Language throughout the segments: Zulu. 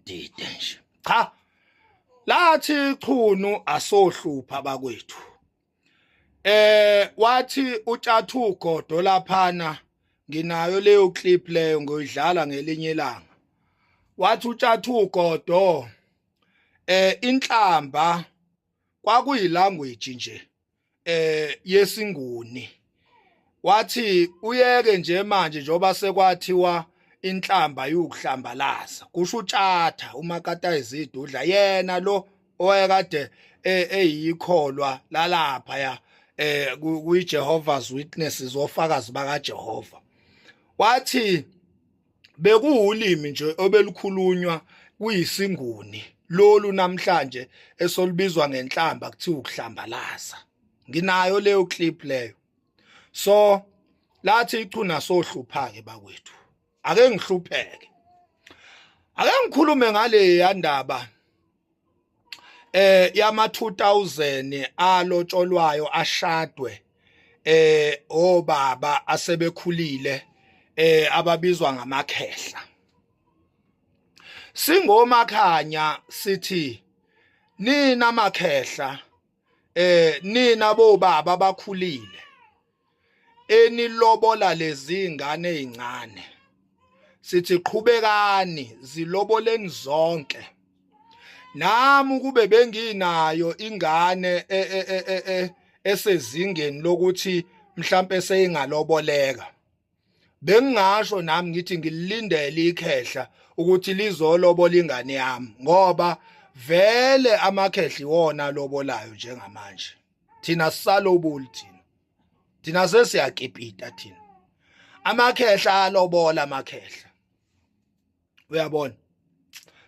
elidide nje. Cha, lathi ichunu asohlupha bakwethu. Wathi uTshathu uGodo laphana nginayo leyo clip leyo ngoyidlala ngelinye ilanga. Wathi uTshathu uGodo inhlamba kwakuyilanguage nje yesinguni. Wathi uyeke nje manje njoba sekwathiwa inhlamba yukuhlambalaza. Kusho uTshatha uMakatayizi idudla yena lo owayekade eyikholwa lalapha ya kuyi Jehovah's Witnesses ofakazi bakaJehova. Wathi bekuwulimi nje obelukhulunywa kuyisinguni lolu namhlanje esolibizwa ngenhlamba kuthiwa ukuhlambalaza. Nginayo leyo clip leyo. So lathi ichuna sohlupha ke bakwethu. Ake ngihlupheke. Ake ngikhulume ngale yandaba yama 2000 alotsholwayo ashadwe obaba asebekhulile ababizwa ngamakhehla. Singomakhanya sithi nina makhehla nina bobaba abakhulile enilobola lezi ingane ezincane. Sithi qhubekani ziloboleni zonke. Nami kube benginayo ingane esezingeni lokuthi mhlambe seyingaloboleka. Bengingasho nami ngithi ngilindele ikhehla ukuthi lizolobola ingane yami ngoba vele amakhehla iwona lobolayo njengamanje. Thina sisalobuli thina. Thina sesiyakipita thina. Amakhehla alobola amakhehla. Uyabona?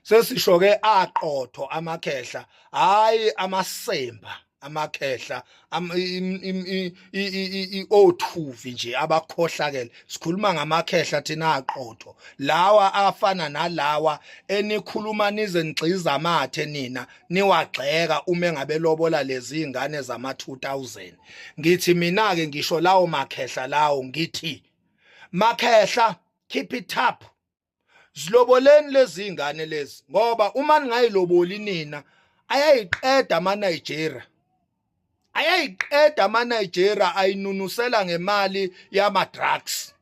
Sesisho ke aqotho amakhehla hayi amasemba amakhehla othuvi nje abakhohlakele. Sikhuluma ngamakhehla thina aqotho lawa afana nalawa enikhuluma nize ngxiza amathe nina niwagxeka uma engabe lobola lezi ingane zama 2000. Ngithi mina ke ngisho lawo makhehla lawo ngithi makhehla keep it up. Ziloboleni lezi ingane lezi ngoba uma ningayiloboli nina ayayiqeda amaNigeria. Ayayiqeda amaNigeria ayinunusela ngemali yama drugs.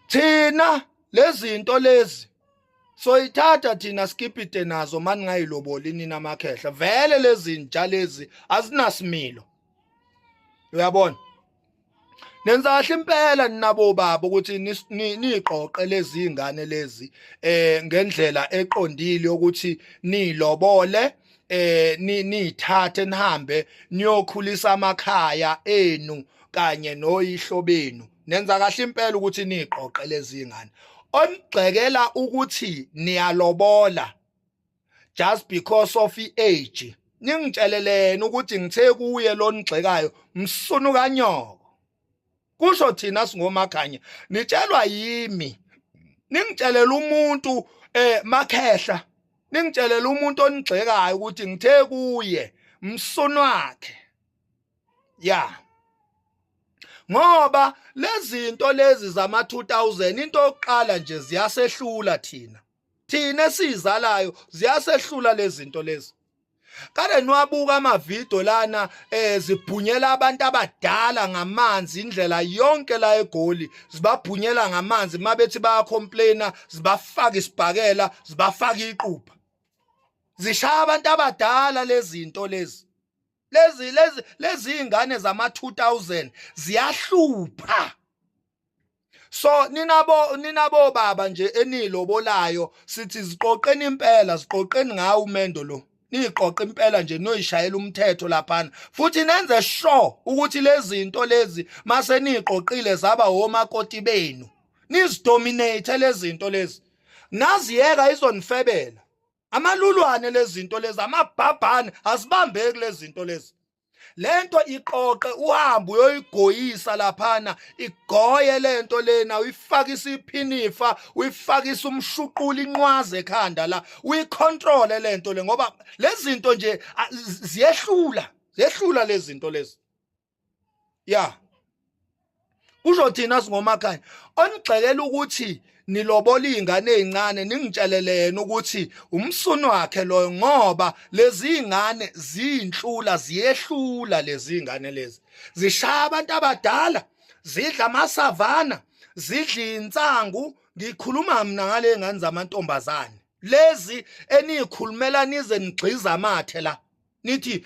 Thina lezi zinto lezi soyithatha thina skipite nazo mani ngayiloboli nina amakhehla. Vele lezi nja lezi azinasimilo. Uyabona? Nenza kahle impela ninabo baba ukuthi niqoqe lezi ingane lezi ngendlela eqondile ukuthi nilobole nithathe nihambe niyokhulisa amakhaya enu kanye noyihlobenu. Nenza kahle impela ukuthi niqoqe lezi ingane. Onigxekela ukuthi niyalobola just because of age. Ningitshelelene ukuthi ngithe kuye lo nigxekayo msunu kanyoko. Kusho thina singomakhanya nitshelwa yimi ningitshelela umuntu makhehla ningitshelela umuntu onigxekayo ukuthi ngithe kuye msono wakhe ya ngoba lezi zinto lezi zama 2000 into oqala nje ziyasehlula thina esizalayo ziyasehlula lezi zinto lezi. Kade niwabuka amavideo lana zibhunyela abantu abadala ngamanzi indlela yonke la eGoli zibabhunyela ngamanzi mabethi bayacomplaina zibafaka isibhakela zibafaka iqupha. Zishaya abantu abadala lezi zinto lezi. Lezi ingane zama 2000 ziyahlupha. So ninabo baba nje enilobolayo sithi ziqoqeni impela ziqoqeni ngawo umendo lo. Niqoqa impela nje noyishayela umthetho laphana futhi nenze sure ukuthi lezi zinto lezi mase niqoqile zaba omakoti benu nizidominate lezi zinto lezi naziyeka izonifebela amalulwane lezi zinto lezi amabhabhane asibambeki lezi zinto lezi. Lento iqoqe uhambe uyoyigoyisa laphana igoye lento lena uyifakisa iphinifa uyifakisa umshuquli inqwaze ekhanda la uyicontrol lento le ngoba lezi zinto nje ziyehlula lezi zinto lezi ya usho thina singomakhaya onigxekela ukuthi nilobola izingane ezincane ningitshelele yena ukuthi umsuni wakhe lo ngoba lezi izingane ziyinhlula ziyehlula lezi izingane lezi zishaya abantu abadala zidla amasavana zidla insangu ngikhuluma mina ngale ngane zamantombazane lezi enikhulumela nize nigxiza amathe la nithi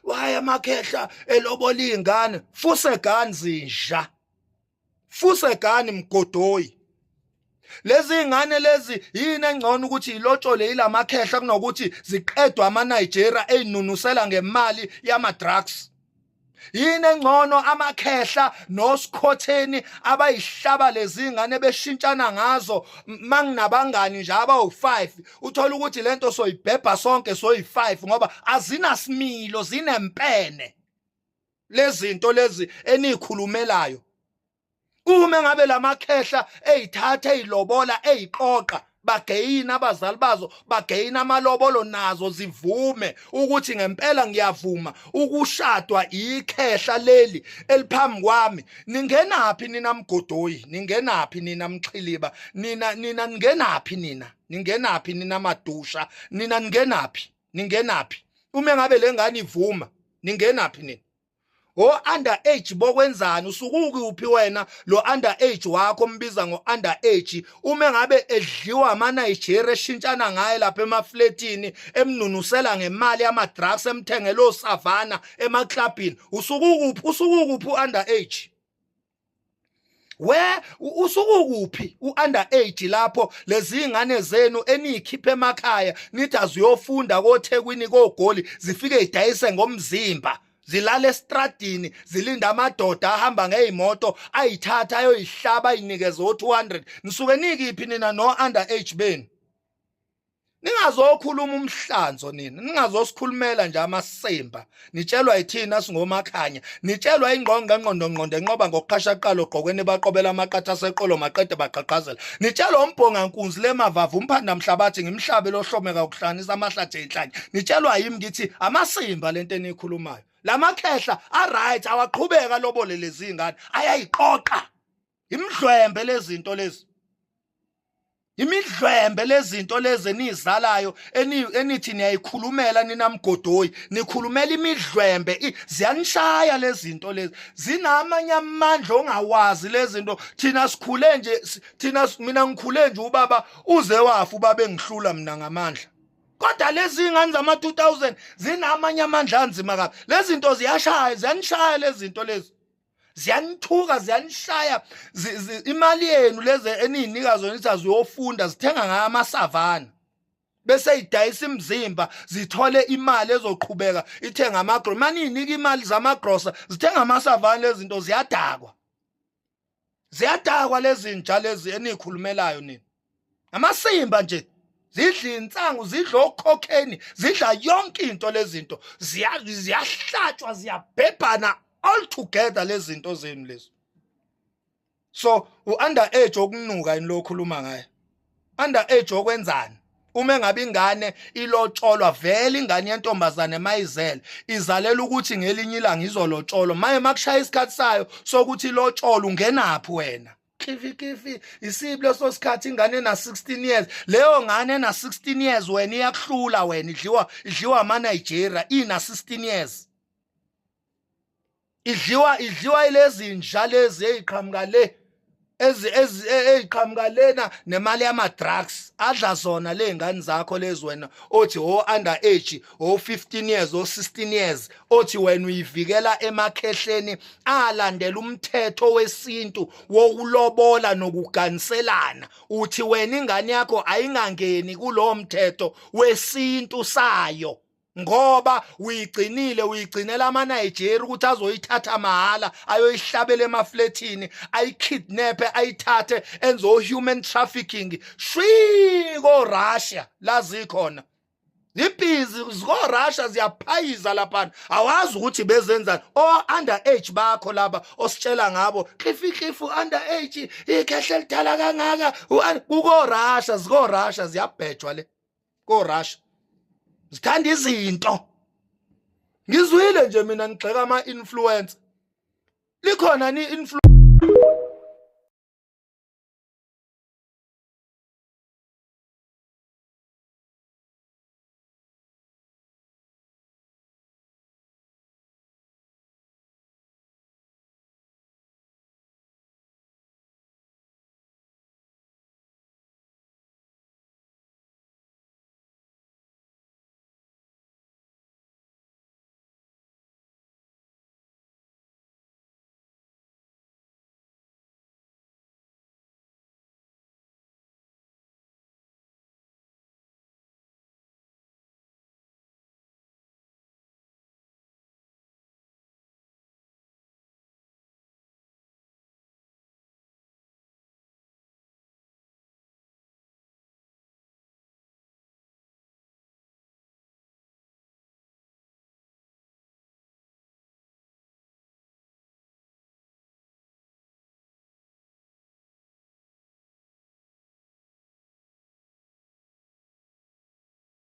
waya amakhehla elobola izingane fusegani zinja fusegani mgodoyi lezi ingane lezi yini engcono ukuthi ilotshole ilamakhehla kunokuthi ziqedwe amaNigeria eyinunusela ngemali yama drugs yini engcono amakhehla nosikhotheni abayihlaba lezi ingane beshintshana ngazo manginabangani nje abawu5 uthola ukuthi lento soyibhebha sonke soyi5 ngoba azina similo zinempene lezi zinto lezi enikhulumelayo uma ngabe lamakhehla eyithatha eyilobola eyiqoqa bageyina abazali bazo bageyina amalobolo nazo zivume ukuthi ngempela ngiyavuma ukushadwa ikhehla leli eliphambi kwami ningenapi nina mgodoyi ningenapi nina mchiliba nina ningenapi nina madusha nina ningenapi uma ngabe lengane ivuma ningenapi nina underage bokwenzani usukuphi wena lo underage wakho ombiza underage uma ngabe edliwa amaNigeria eshintshana ngaye lapha emafletini emnunusela ngemali yama drugs emthengela osavana emaclubini usukuphi underage usukuphi underage lapho lezi ingane zenu enikhiphe emakhaya nithi aziyofunda koThekwini koGoli zifike idayise ngomzimba zilala estradini zilinda amadoda ahamba ngezimoto ayithatha ayoyihlaba ayinikeze o200 nisuke nikiphi nina no underage beni ningazokhuluma umhlanzo nina ningazosikhulumela nje amasemba nitshelwa yithina singomakhanya nitshelwa ingqondo enqoba ngokuqhashaqalo ogqokweni baqobela amaqatha seqolo maqede baqhaqhazela nitshelwa umbhonga nkunzi lemavavu umphanda mhlabathi ngimhlabe lohlomeka ukuhlanisa amahlathi enhlanye nitshelwa yimi ngithi amasimba lento enikhulumayo lamakhehla right awaqhubeka lobole lezi ingane ayayiqoqa imidlwembe lezinto lezi imidlwembe lezinto lezi enizalayo enithi niyayikhulumela nina mgodoyi nikhulumela imidlwembe ziyanishaya lezinto lezi zinamanye amandla ongawazi lezinto thina sikhule nje mina ngikhule nje ubaba uze wafa ubaba engihlula mina ngamandla kodwa lezi ingane zama2000 zinamanye amandla anzima kabi lezi zinto ziyanishaya lezi zinto lezi ziyanithuka ziyanishaya imali yenu leze eniyinika zona ithi aziyofunda zithenga ngayo amasavana bese idayisa imizimba zithole imali ezoqhubeka ithenga amagrosa manje inika imali zamagrosa zithenga amasavana lezi zinto ziyadakwa lezi nja lezi enikhulumelayo nini amasimba nje zidla insangu zidla okhokheni zidla yonke into lezi zinto ziyahlatshwa ziyabhebhana all together lezi zinto zenu lezi so underage okunuka yini lo khuluma ngaye underage okwenzani uma ngabe ingane ilotsholwa vele ingane yentombazane mayizele izalela ukuthi ngelinye ilanga izolotsholwa maye makushaya isikhathi sayo sokuthi ilotsholwa ungenaphi wena khifi isiphi leso sikhathi ingane na 16 years leyo ngane na 16 years wena iyakuhlula wena idliwa amaNigeria ina 16 years idliwa ilezi nja lezi eziqhamuka le eziqhamuka lena nemali yama drugs adla zona lezingane zakho lezi wena othi underage 15 years 16 years othi wena uyivikela emakhehleni alandela umthetho wesintu wokulobola nokuganiselana uthi wena ingane yakho ayingangeni kulo mthetho wesintu sayo ngoba uyigcinela amaNigeria ukuthi azoyithatha mahala ayoyihlabela emafletini ayikidnap ayithathe enzo human trafficking shwiko Russia lazi khona zibhizi ziko Russia ziyaphayiza lapha awazi ukuthi bezenzani underage bakho laba ositshela ngabo khifi underage ikhehle lidala kangaka uko Russia ziko Russia ziyabhejwa le ko Russia zithanda izinto ngizwile nje mina ngixeka ama influencer likhona ni influencer